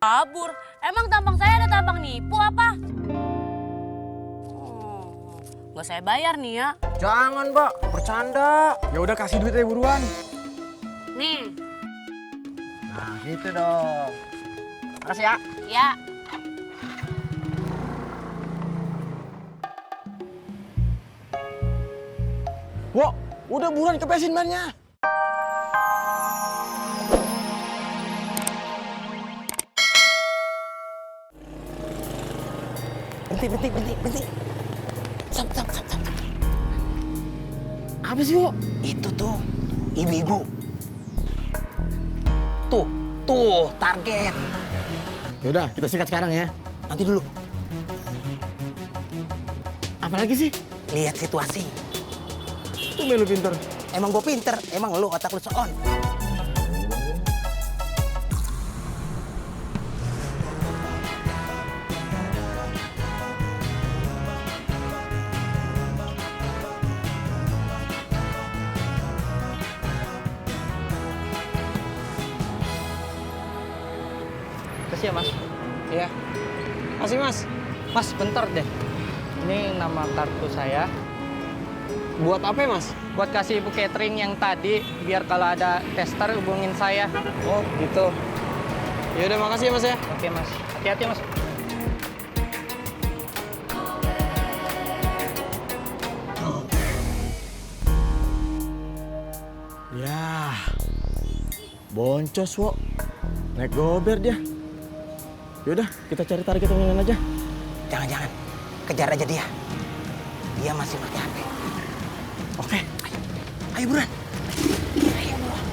kabur. Emang tampang saya ada tampang nipu apa? Nggak saya bayar nih ya. Jangan, Mbak. Bercanda. Ya udah kasih duitnya buruan. Nih. Nah, gitu dong. Makasih ya. Ya. Wah, udah buruan kepesin bannya. Berhenti. Sap. Apa sih, Wo? Itu tuh, ibu-ibu. Tuh, target. Yaudah, kita sikat sekarang ya. Nanti dulu, Apalagi sih? lihat situasi. Tuh lu pinter. Emang gue pinter, emang lu otak lu seon. Kasih ya, Mas. Iya. Kasih, Mas. Mas, bentar deh. Ini nama kartu saya. Buat apa ya, Mas? Buat kasih ibu catering yang tadi, biar kalau ada tester hubungin saya. Oh, gitu. Ya udah, makasih ya, Mas ya. Oke, Mas. Hati-hati, Mas. Ya, boncos, Wo. Naik gober dia. Yaudah, kita cari target yang lain aja. Jangan, kejar aja dia. Dia masih pakai HP. Oke. Ayo buruan.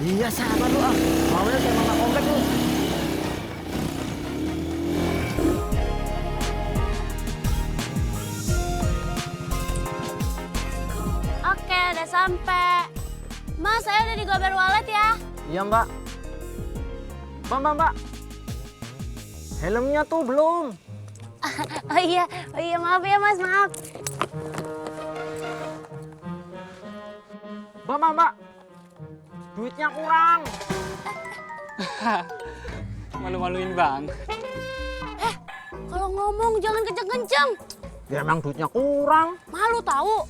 Iya, sama lu ah. Maunya kayak mama komplek lu. Oke, udah sampai. Mas, saya udah di Gober Wallet ya. Iya, Mbak. Mbak. Helmnya tuh belum. Oh iya, maaf ya Mas, maaf. Mbak. Duitnya kurang. Malu-maluin, Bang. Kalau ngomong jangan kenceng-kenceng. Ya emang duitnya kurang. Malu tahu.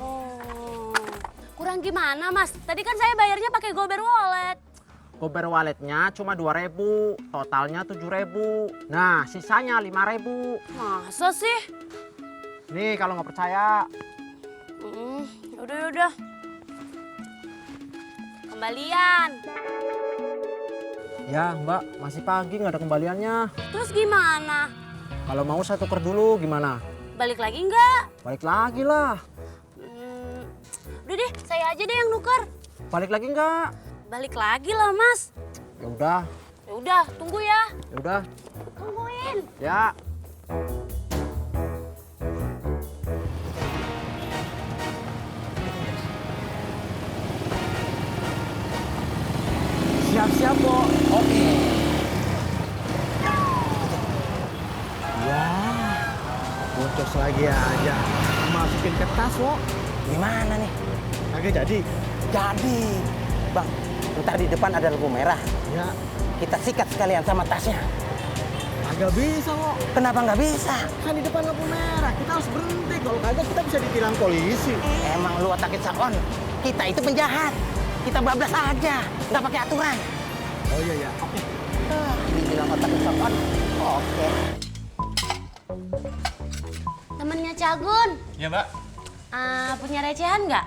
Oh. Kurang gimana Mas? Tadi kan saya bayarnya pakai Gober Wallet. Gober walletnya cuma 2.000, totalnya 7.000. Nah, sisanya 5.000. Masa sih? Nih kalau nggak percaya. Yaudah. Kembalian. Ya Mbak, masih pagi nggak ada kembaliannya. Terus gimana? Kalau mau saya tuker dulu gimana? Balik lagi nggak? Balik lagi lah. Udah deh, saya aja deh yang nuker. Balik lagi nggak? Balik lagi lah Mas. Ya udah. Ya udah, tunggu ya. Ya udah. Tungguin. Ya. Siap-siap, Wo. Oke. Ya, boncos lagi aja. Masukin ke tas, Wo. Gimana nih? Agak jadi. Jadi, Bang, ntar di depan ada lampu merah. Ya, Kita sikat sekalian sama tasnya. agak bisa, Wo. Kenapa nggak bisa? Kan di depan lampu merah, kita harus berhenti. Kalau kagak kita bisa ditilang polisi. Emang lu otaknya sakon. Kita itu penjahat. Kita bablas aja, nggak pakai aturan. Oh iya, oke. Dibilang otaknya sakon. Oke. Temennya Cagun, Ya, Mbak. punya recehan nggak?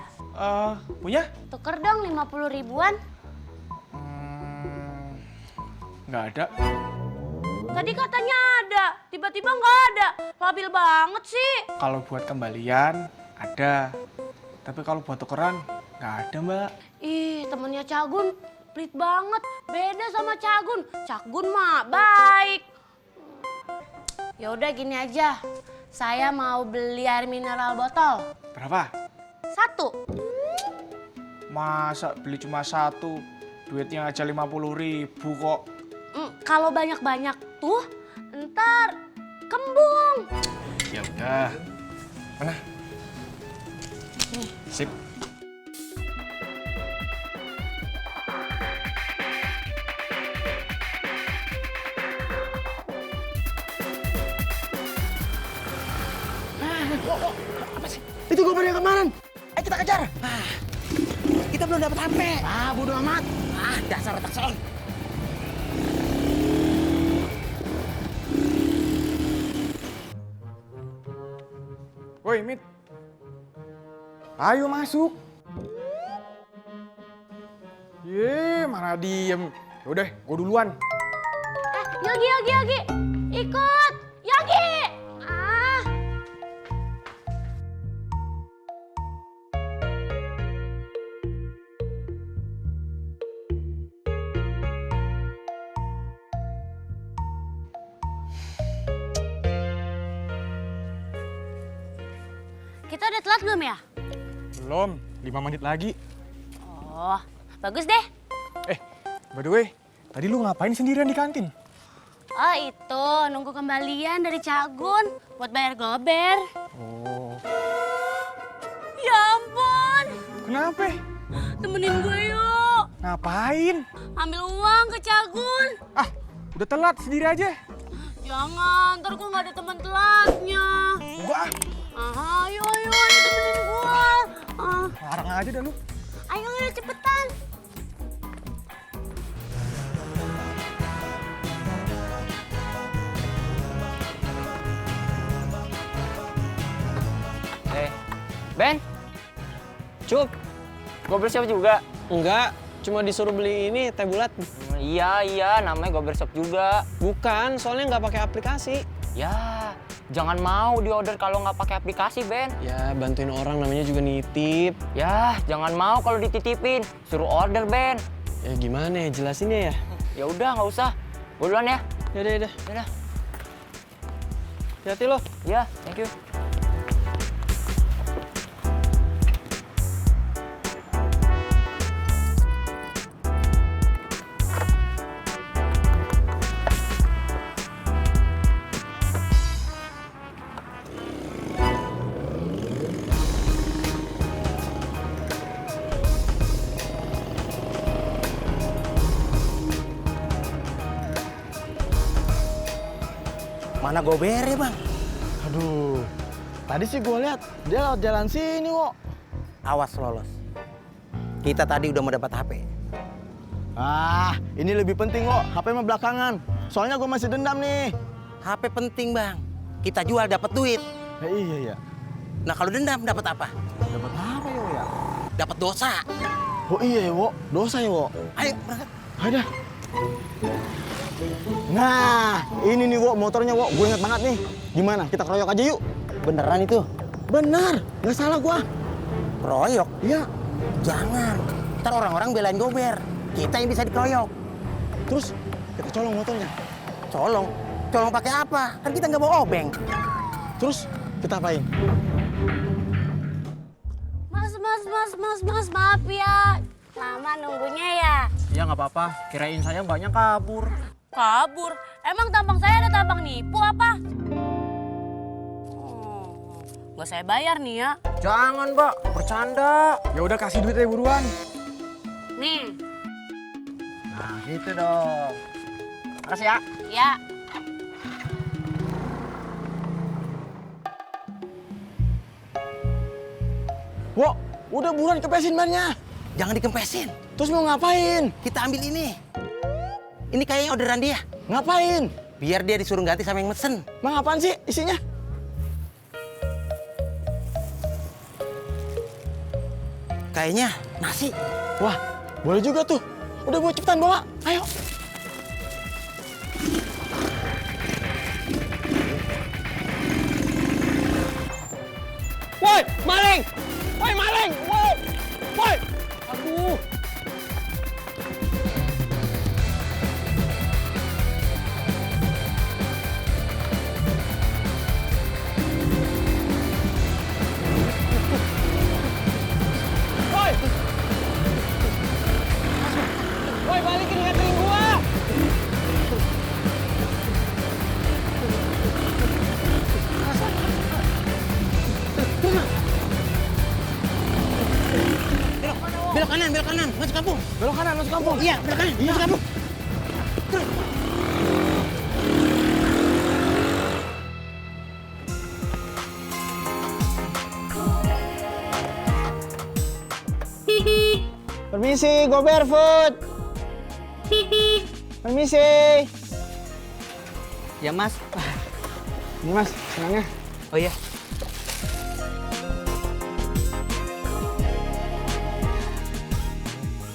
Punya? Tuker dong 50 ribuan. Nggak ada. Tadi katanya ada, tiba-tiba nggak ada. Labil banget sih. Kalau buat kembalian, ada. Tapi kalau buat tukeran, nggak ada, Mbak. Ih, temennya Cagun pelit banget. Beda sama Cagun. Cagun mah baik. Ya udah gini aja. Saya mau beli air mineral botol. Berapa? 1. Masa beli cuma 1, duitnya aja 50.000 kok. Kalau banyak-banyak tuh, ntar kembung. Ya udah. Mana? Sip. Apa sih? Itu gober yang kemarin. Ayo kita kejar. Kita belum dapat HP. Bodo amat. Dasar otak solong. Woi, Mit. Ayo masuk. Mana diem. Yaudah, gue duluan. Yogi. Ikut. Yogi. Ah. Kita udah telat belum ya? Belum, 5 menit lagi. Oh, bagus deh. By the way, tadi lu ngapain sendirian di kantin? Oh itu, nunggu kembalian dari Cagun buat bayar gober. Oh, Ya ampun, kenapa? temenin gue yuk. Ngapain? Ambil uang ke Cagun. Ah, udah telat, sendiri aja. Jangan, ntar gue gak ada teman telatnya. Enggak, Ayo temenin gue. larang aja dah lu. Ayo cepetan. Ben, Cup, gober shop juga? Enggak, cuma disuruh beli ini teh bulat. Iya, namanya gober shop juga. Bukan, soalnya nggak pakai aplikasi. Ya, jangan mau diorder kalau nggak pakai aplikasi, Ben. Ya, bantuin orang namanya juga nitip. Ya, jangan mau kalau dititipin. Suruh order, Ben. Ya gimana ya, jelasinnya ya? Ya udah, nggak usah. Gue duluan ya. Yaudah. Yaudah. Hati-hati lo. Ya, thank you. Mana gobernya, Bang? Aduh, tadi sih gue lihat dia lewat jalan sini, Wo. Awas lolos. Kita tadi udah mau dapat HP. Ini lebih penting, Wo. HP mah belakangan. Soalnya gue masih dendam nih. HP penting, Bang. Kita jual dapat duit. Iya. Nah, kalau dendam dapat apa? Dapat apa ya? Dapat dosa. Oh iya ya, Wo. Dosa ya, Wo. Ayo, berangkat. Ayo dah. Nah, ini nih, Wo, motornya, Wo. Gue inget banget nih. Gimana? Kita keroyok aja yuk. Beneran itu? Benar, nggak salah gua. Keroyok? Iya. Jangan. Ntar orang-orang belain gober. Kita yang bisa dikeroyok. Terus kita colong motornya. Colong? Colong pakai apa? Kan kita nggak bawa obeng. Terus kita apain? Mas, maaf ya. Lama nunggunya ya. Ya nggak apa-apa, kirain saya mbaknya kabur. Kabur? Emang tampang saya ada tampang nipu apa? Nggak saya bayar nih ya. Jangan, Mbak, bercanda. Ya udah kasih duitnya buruan. Nih. Nah, gitu dong. Makasih ya. Ya. Wo, udah buruan kempesin bannya. Jangan dikempesin. Terus mau ngapain? Kita ambil ini. Ini kayaknya orderan dia. Ngapain? Biar dia disuruh ganti sama yang mesen. Mang apaan sih isinya? Kayaknya nasi. Wah, boleh juga tuh. Udah buat cepetan bawa. Ayo. Woi, maling! Woi, maling! Woi! Aduh. Woi, balikin catering gua! Belok kanan, masuk kampung. Belok kanan masuk kampung. Iya, belok kanan, masuk kampung. Permisi, go barefoot. Permisi. Ya Mas. Ini Mas, senangnya. Oh iya.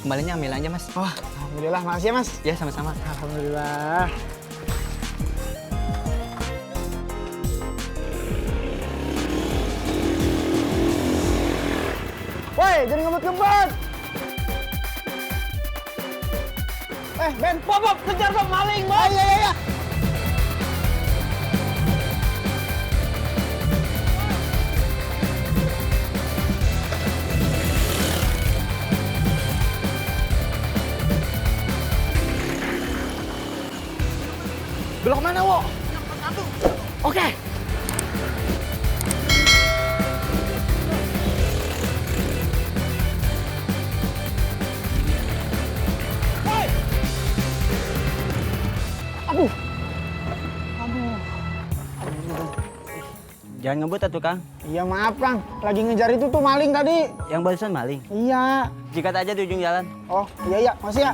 Kembalinya ambil aja Mas. Wah, alhamdulillah, makasih ya Mas. Ya sama-sama. Alhamdulillah. Woi, jangan ngebut-ngebut. Ben, Bob, kejar Bob, maling, Bob. Iya. Belok mana, Wo? Oke. Jangan ngebut atuh Kang. Iya maaf Kang, lagi ngejar itu tuh maling tadi. Yang barusan maling. Iya. Jikat aja di ujung jalan. Oh iya, makasih ya.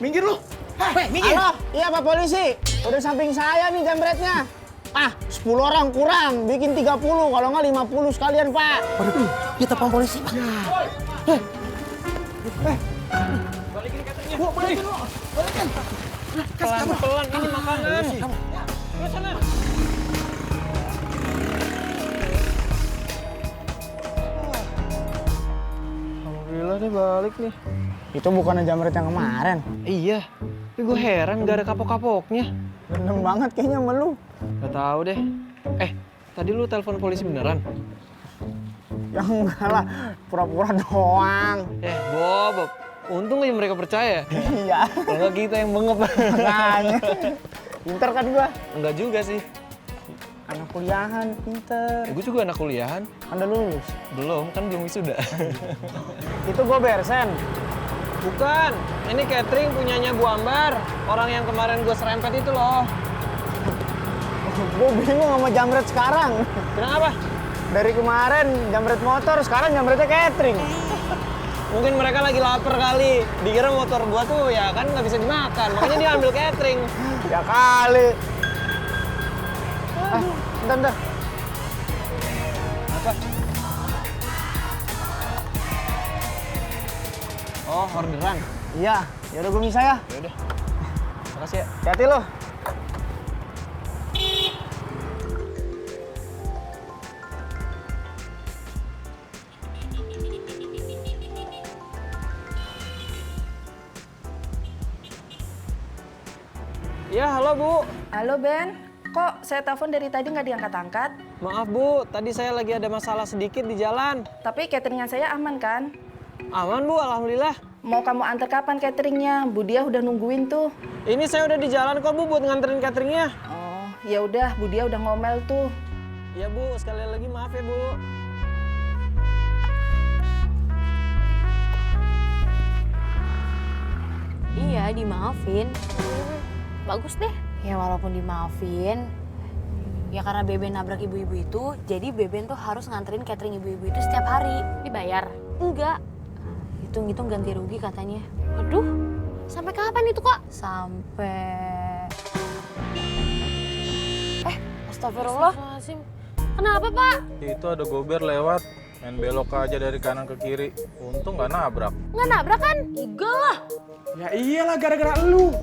Minggir lu. Minggir. Halo, iya Pak Polisi. Udah samping saya nih jambretnya. 10 orang kurang, bikin 30, kalau nggak 50 sekalian Pak. Waduh, kita Pak Polisi. Balikin katernya. Balikin. Pelan-pelan, ini makanan. Ke sana. Alhamdulillah deh balik nih. Itu bukannya jambret yang kemarin. Iya, tapi gue heran gak ada kapok-kapoknya. Bener banget kayaknya sama lu. Gak tahu deh. Tadi lu telepon polisi beneran? Ya enggak lah, pura-pura doang. Bob, untung aja mereka percaya. Iya. Kalau kita yang bengep. Makanya. Pinter kan gua? Enggak juga sih. Anak kuliahan, pinter. Gue juga anak kuliahan. Anda lulus? Belum, kan belum wisuda. Itu gua Bersen. Bukan, ini catering punyanya Bu Ambar. Orang yang kemarin gue serempet itu loh. Gue bingung sama jambret sekarang. Kenapa? Dari kemarin jambret motor, sekarang jambretnya catering. Mungkin mereka lagi lapar kali. Dikira motor gua tuh ya kan nggak bisa dimakan. Makanya dia ambil catering. Ya kali. Bentar. Apa? Oh, orderan. Iya, yaudah gue bisa ya. Yaudah. Makasih ya. Hati-hati lo. Iya, halo Bu. Halo Ben, kok saya telepon dari tadi nggak diangkat-angkat? Maaf Bu, tadi saya lagi ada masalah sedikit di jalan. Tapi cateringan saya aman kan? Aman Bu, alhamdulillah. Mau kamu antar kapan cateringnya? Bu Dia udah nungguin tuh. Ini saya udah di jalan kok Bu buat nganterin cateringnya. Oh, ya udah, Bu Dia udah ngomel tuh. Iya Bu, sekali lagi maaf ya Bu. Iya, dimaafin. Bagus deh. Ya walaupun dimaafin, ya karena Beben nabrak ibu-ibu itu, jadi Beben tuh harus nganterin catering ibu-ibu itu setiap hari. Dibayar? Enggak. Hitung-hitung ganti rugi katanya. Aduh, sampai kapan itu kok? Sampai... Astagfirullah. Kenapa Pak? Itu ada gober lewat, main belok aja dari kanan ke kiri. Untung nggak nabrak. Nggak nabrak kan? Enggak lah. Ya iyalah gara-gara lu.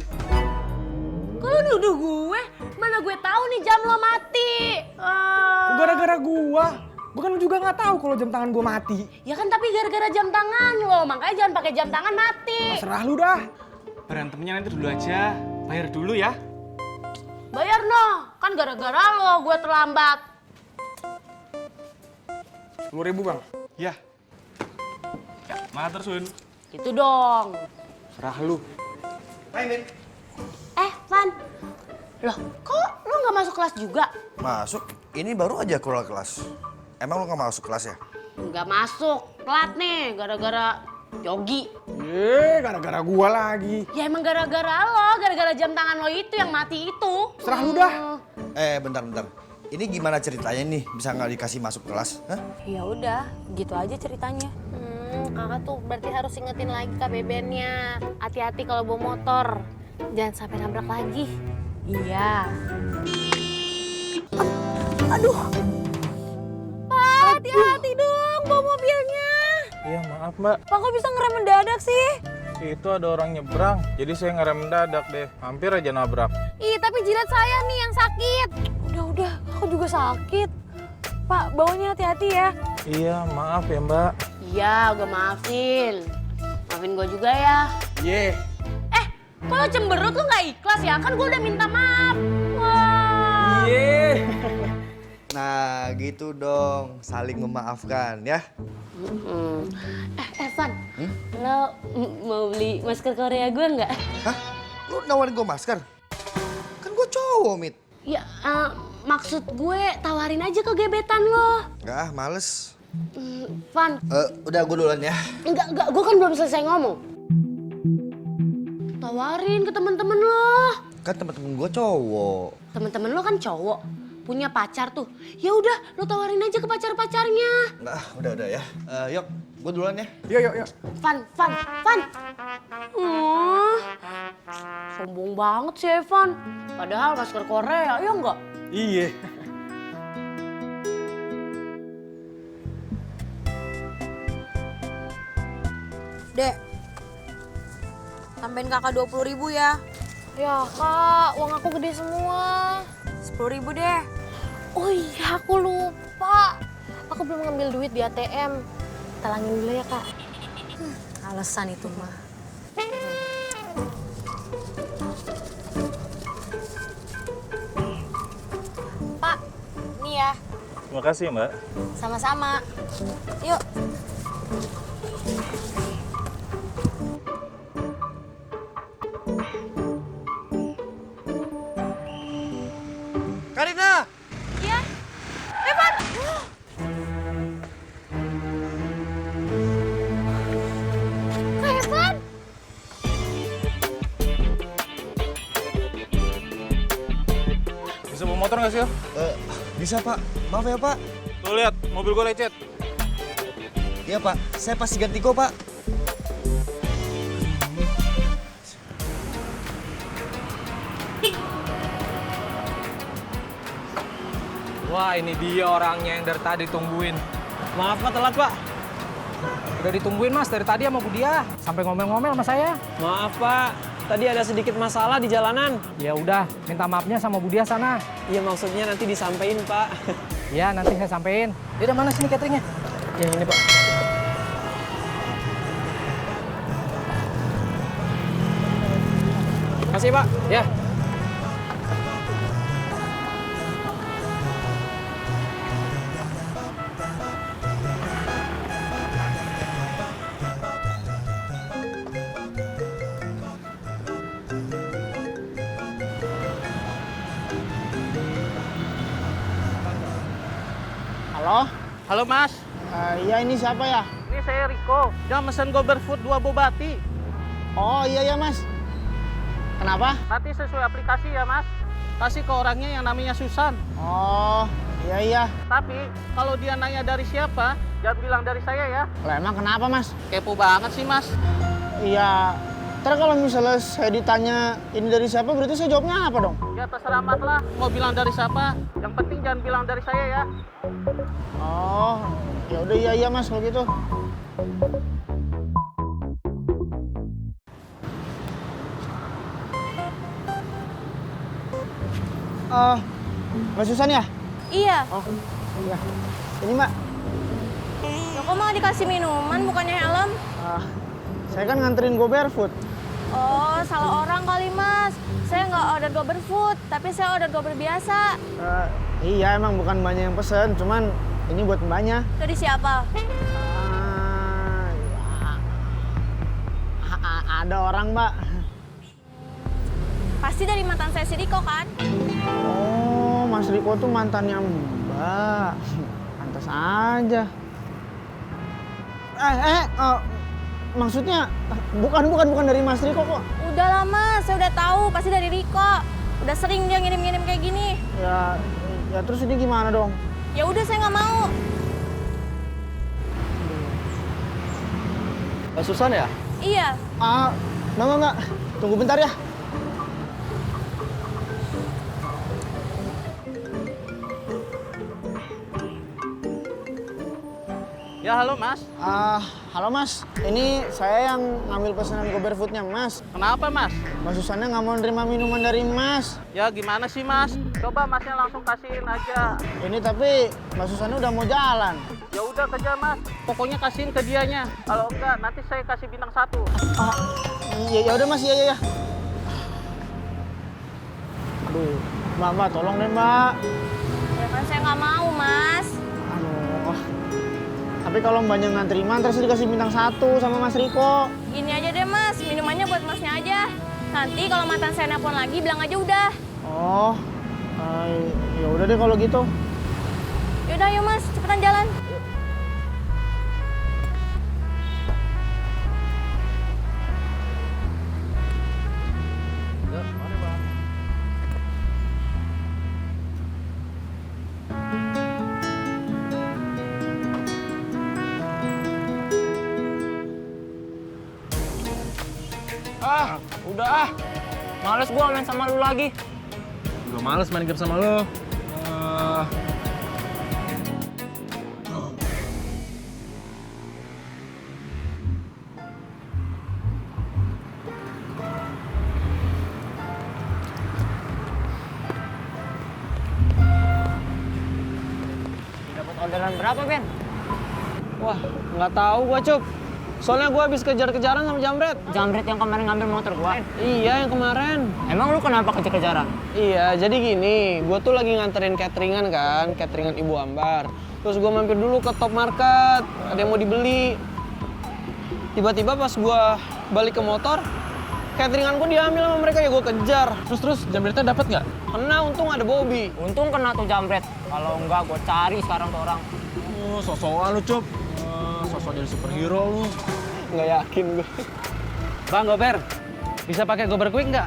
Kok lu nuduh gue? Mana gue tahu nih jam lo mati. Gara-gara gua kan juga nggak tahu kalau jam tangan gua mati. Ya kan tapi gara-gara jam tangan lo, makanya jangan pakai jam tangan mati. Serah lu dah. Berantemnya nanti dulu aja, bayar dulu ya. Bayar no, kan gara-gara lo gue terlambat. 10.000 Bang. Ya. Ya, matur Sun. Gitu dong. Serah lu. Van. Loh, kok lo nggak masuk kelas juga? Masuk, ini baru aja keluar kelas. emang lu gak masuk kelas ya? Nggak masuk, telat nih gara-gara Yogi. Gara-gara gua lagi. Ya emang gara-gara lo, gara-gara jam tangan lo itu yang mati itu. Serah lu dah. Bentar. Ini gimana ceritanya nih bisa nggak dikasih masuk kelas? Hah? Ya udah, gitu aja ceritanya. Kakak tuh berarti harus ingetin lagi Kak Bebennya. Hati-hati kalau bawa motor. Jangan sampai nabrak lagi. Iya. Aduh. Pak, hati-hati dong bawa mobilnya. Iya maaf mbak, Pak, kok bisa ngerem mendadak sih? itu ada orang nyebrang, jadi saya ngerem mendadak deh, hampir aja nabrak. Ih, tapi jilat saya nih yang sakit. Udah, aku juga sakit. Pak, bawanya hati-hati ya. Iya maaf ya mbak. Iya, gue maafin. Maafin gue juga ya. Ye. Kalau cemberut lu nggak ikhlas ya? Kan gue udah minta maaf. Wah. Ye. Nah gitu dong, saling memaafkan ya. Evan, lo mau beli masker Korea gue nggak? Hah? Lu nawarin gue masker? Kan gue cowok, Mit. Ya, maksud gue tawarin aja ke gebetan lo. Nggak males. Van. Udah gue duluan ya. Enggak, gue kan belum selesai ngomong. Tawarin ke temen-temen lo. Kan temen-temen gue cowok. Temen-temen lo kan cowok, punya pacar tuh. Ya udah, lo tawarin aja ke pacar-pacarnya. Nah, udah ya. Yuk, gue duluan ya. Yuk. Van. Sombong banget sih Evan. Padahal masker Korea, ya enggak? Iya. Dek, tambahin kakak 20.000 ya. Ya kak, uang aku gede semua. 10.000 deh. Oh iya, aku lupa. Aku belum ngambil duit di ATM. Talangin dulu ya kak. Alasan itu mah. Pak, nih ya. Terima kasih mbak. Sama-sama. Yuk. Karina! Iya. Evan! Kak Evan! Bisa bawa motor nggak sih? Bisa Pak, maaf ya Pak. Tuh lihat, mobil gue lecet. Iya Pak, saya pasti ganti kok Pak. Wah, ini dia orangnya yang dari tadi tungguin. Maaf Pak, telat Pak. Udah ditungguin Mas dari tadi sama Budia. Sampai ngomel-ngomel sama saya. Maaf Pak, tadi ada sedikit masalah di jalanan. Ya udah, minta maafnya sama Budia sana. Iya maksudnya nanti disampaikan Pak. Ya, nanti saya sampein. Dia mana sini cateringnya? Yang ini Pak. Makasih Pak. Ya. Halo? Halo Mas, Iya ini siapa ya? ini saya Riko. Jangan mesen GoBerFood 2 bobati. Oh iya Mas. Kenapa? Nanti sesuai aplikasi ya Mas. Kasih ke orangnya yang namanya Susan. Oh iya. Tapi kalau dia nanya dari siapa, jangan bilang dari saya ya. Lah emang kenapa Mas? Kepo banget sih Mas. Iya. Ntar kalau misalnya saya ditanya ini dari siapa, berarti saya jawabnya apa dong? Ya terserah Mas lah, mau bilang dari siapa. Yang penting jangan bilang dari saya ya. Oh, ya udah iya Mas kalau gitu. Mbak Susan ya? Iya. Oh, iya. Ini Mbak. Loh, kok malah dikasih minuman bukannya helm? Saya kan nganterin GoBerFood. Oh, salah orang kali Mas. Saya nggak order GoBerFood, tapi saya order Gober biasa. Iya emang bukan Mbaknya yang pesen, cuman ini buat Mbaknya. Dari siapa? Ada orang Mbak. Pasti dari mantan saya si Riko kan? Oh, Mas Riko tuh mantannya Mbak. Pantas aja. Maksudnya bukan dari Mas Riko kok. Udah lah mas, saya udah tahu pasti dari Riko. Udah sering dia ngirim-ngirim kayak gini. Ya terus ini gimana dong? Ya udah saya nggak mau. Susan ya? Iya. Enggak. Tunggu bentar ya. Ya halo mas. Halo mas, ini saya yang ngambil pesanan GoBearFood-nya mas. Kenapa mas? Mas Susannya nggak mau nerima minuman dari mas. Ya gimana sih mas? Coba masnya langsung kasihin aja. Ini tapi Mas Susannya udah mau jalan. Ya udah kejar mas. Pokoknya kasihin ke dianya. Kalau enggak nanti saya kasih bintang 1. Ya udah mas, ya. Aduh, mbak tolong deh mbak. Ya kan saya nggak mau mas. Tapi kalau mbaknya nggak terima, terus dikasih bintang 1 sama Mas Riko. Gini aja deh mas, minumannya buat masnya aja. Nanti kalau mantan saya nelpon lagi bilang aja udah. Oh, ya udah deh kalau gitu. Yaudah yuk mas, cepetan jalan. Udah males gua main sama lu lagi. Gue males main game sama lo. Dapat orderan berapa, Ben? Wah, nggak tahu gua, Cup. Soalnya gua habis kejar-kejaran sama Jamret. Jamret yang kemarin ngambil motor gua. Iya, yang kemarin. Emang lu kenapa kejar-kejaran? Iya, jadi gini, gua tuh lagi nganterin cateringan kan, cateringan Ibu Ambar. Terus gua mampir dulu ke Top Market, ada yang mau dibeli. Tiba-tiba pas gua balik ke motor, cateringan gua diambil sama mereka, ya gua kejar. Terus Jamretnya dapat nggak? Kena, untung ada Bobby. Untung kena tuh Jamret. Kalau enggak gua cari sekarang tuh orang. Sok-sokan lu, Cup. Sosok jadi superhero lu. Nggak yakin gua. Bang Gober, bisa pakai Gober Quick nggak?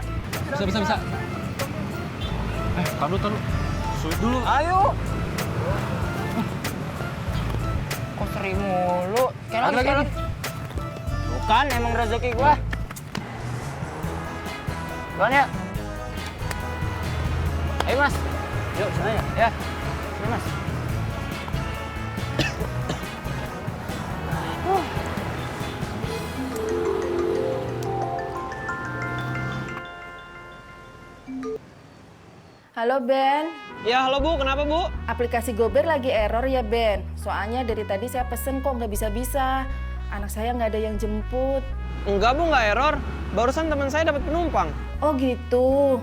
Bisa. Taruh. Suit dulu. Ayo. Kok seri mulu? Lagi. Bukan, emang rezeki gua. Bukan ya? Ayo mas. Yuk, sana ya. Ya. Sini mas. Halo Ben, Ya, halo Bu, kenapa Bu? aplikasi Gober lagi error ya Ben. Soalnya dari tadi saya pesen kok nggak bisa-bisa. Anak saya nggak ada yang jemput. Enggak Bu, nggak error. Barusan teman saya dapat penumpang. Oh gitu.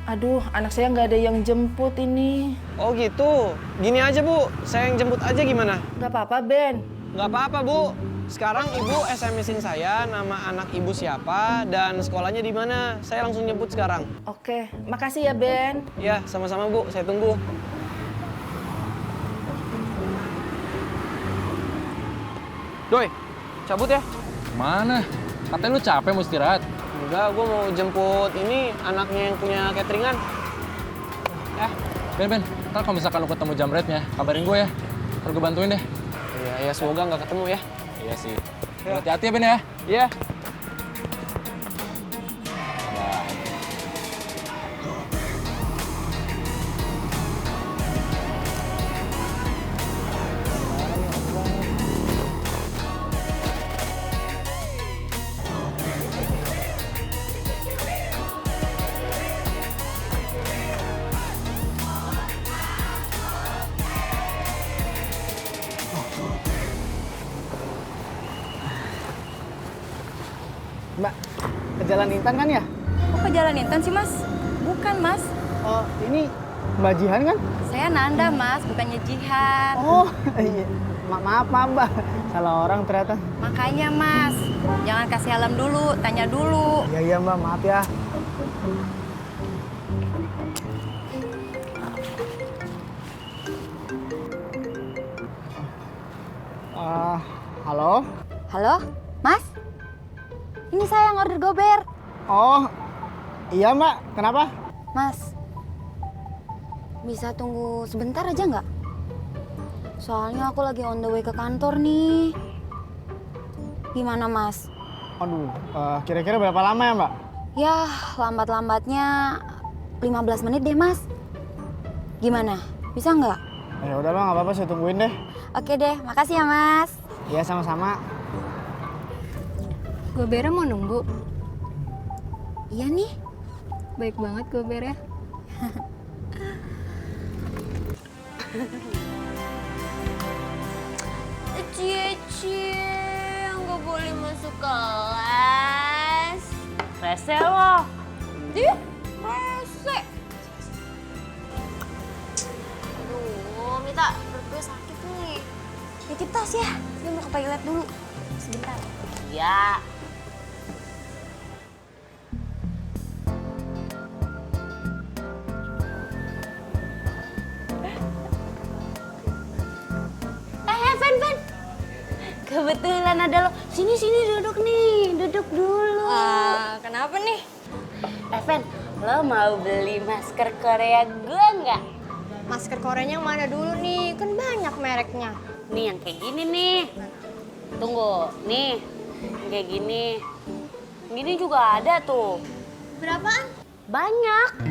Aduh, anak saya nggak ada yang jemput ini. Oh gitu. Gini aja Bu, saya yang jemput aja gimana? Nggak apa-apa Ben. Nggak apa-apa Bu. Sekarang Ibu SMS-in saya nama anak Ibu siapa dan sekolahnya di mana. Saya langsung jemput sekarang. Oke, makasih ya Ben. Ya, sama-sama Bu, saya tunggu. Doi, cabut ya? Mana? Katanya lu capek mau istirahat. Enggak, gue mau jemput ini anaknya yang punya cateringan. Ben, ntar kalau misalkan lu ketemu Jamretnya, kabarin gue ya. Ntar gue bantuin deh. Iya, semoga nggak ketemu ya. Iya sih. Hati-hati ya Ben ya. Iya. Mbak, ke Jalan Intan kan ya? Kok ke Jalan Intan sih mas? Bukan mas, Oh, ini Mbak Jihan kan? saya Nanda mas, bukannya Jihan. Oh, iya. Maaf Mbak. Salah orang ternyata. Makanya mas, jangan kasih helm dulu, tanya dulu. Iya Mbak, maaf ya. Halo? Halo, Mas? Ini saya yang order gober. Oh, iya Mbak. Kenapa? Mas, bisa tunggu sebentar aja nggak? Soalnya aku lagi on the way ke kantor nih. Gimana, Mas? Aduh, kira-kira berapa lama ya Mbak? Ya, lambat-lambatnya 15 menit deh, Mas. Gimana? Bisa nggak? Ya udah Bang, nggak apa-apa, saya tungguin deh. Oke deh, makasih ya, Mas. Iya, sama-sama. Gobernya mau nunggu? Iya nih. Baik banget gobernya. Cie, nggak boleh masuk kelas. Rese loh. Dia rese. Aduh, Mita, perut gue sakit nih. Titip tas ya, dia mau ke toilet dulu. Sebentar. Iya. Fen. Kebetulan ada lo. Sini duduk nih. Duduk dulu. Kenapa nih? Fen, lo mau beli masker Korea gue nggak? Masker Koreanya yang mana dulu nih? Kan banyak mereknya. Nih yang kayak gini nih. Tunggu, nih. Yang kayak gini. Gini juga ada tuh. Berapaan? Banyak.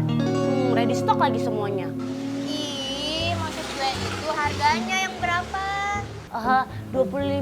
Ready stock lagi semuanya. Ih, maksud gue itu harganya yang berapa? 25.000.